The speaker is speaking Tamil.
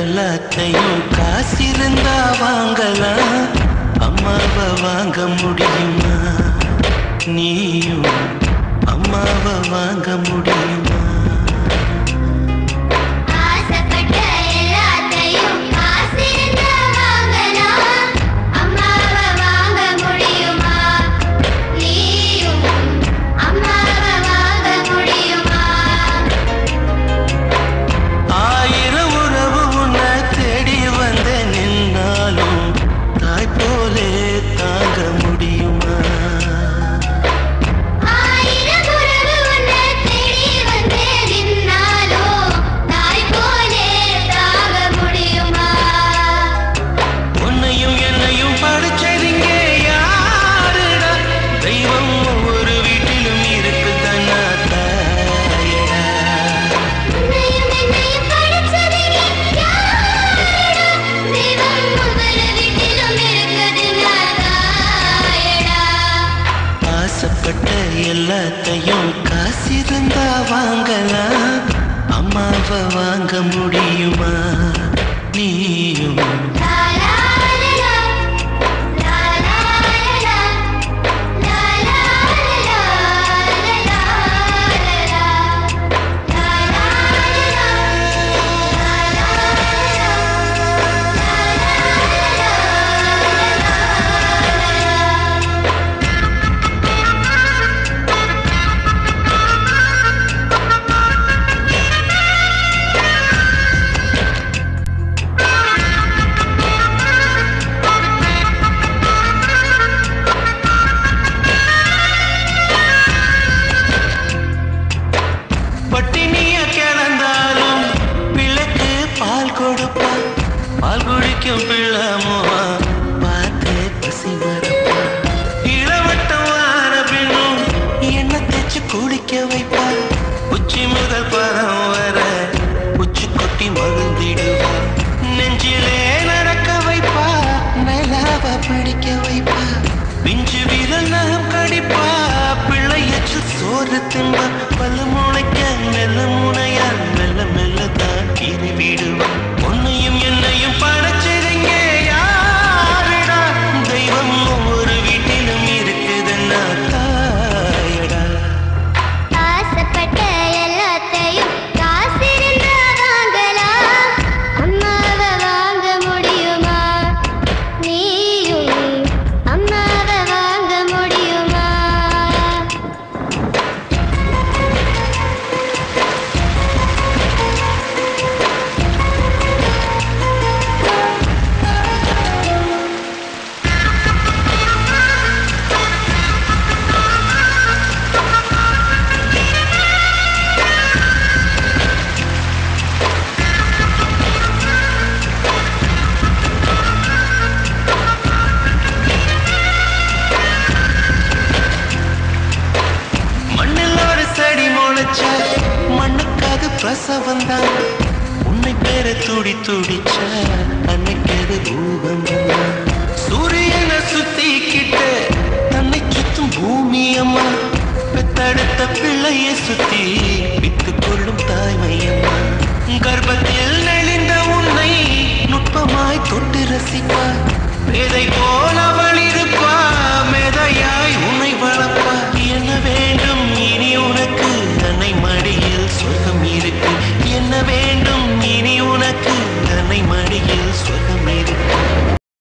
எல்லாத்தையும் காசிருந்தா வாங்கலாம், அம்மாவை வாங்க முடியுமா? நீயும் அம்மாவை வாங்க முடியுமா? எல்லாத்தையும் காசிருந்தா வாங்கலாம், அம்மாவை வாங்க முடியுமா? நீயும் பால் குடிக்கும் பிள்ளமோவா பார்த்து பசி வரப்பா, இளவட்டம் வார பின்னும் என்ன தேச்சு குடிக்க வைப்பா, உச்சி முதல் பரம் வர உச்சி கொட்டி மகிழ்ந்திடுவா, நெஞ்சிலே நடக்க வைப்பா, நிலாவ பிடிக்க வைப்பா, பிஞ்சு விரல் நகம் கடிப்பா, பிள்ளையற்று சோறு தின்பா, பல்லு முளைக்க மெல்ல முனையால் மெல்ல மெல்ல தான் கீறி விடுவா. உன்னையும் என்னையும் படைச்சிருங்க யாருடா, தெய்வம் ஒவ்வொரு வீட்டிலும் இருக்குதுன்னா தாயடா. ஆசைப்பட்ட எல்லாத்தையும் காசிருந்தா வாங்கலாம், அம்மாவை வாங்க முடியுமா? நீயும் அம்மாவை வாங்க முடியுமா? மண்ணுக்காக பிரசவந்தான், உன்னை பேர துடி துடிச்ச அன்னைக்கது பூகம்பம், சூரியனை சுத்திக்கிட்ட தன்னை சுத்தும் பூமி அம்மா, பெத்தெடுத்த பிள்ளையை சுத்தி வித்து கொள்ளும் தாய்மையம்மா, கர்ப்பத்தில் நெளிந்த உன்னை நுட்பமாய் தொட்டு ரசிப்பா, பேதை போல் அவள் இருப்பா, மேதையாய் உன்னை வளர்ப்பா. என்ன வேண்டும் இனி உனக்கு, அன்னை மடியில் சொர்க்கம் இருக்கு, என்ன வேண்டும்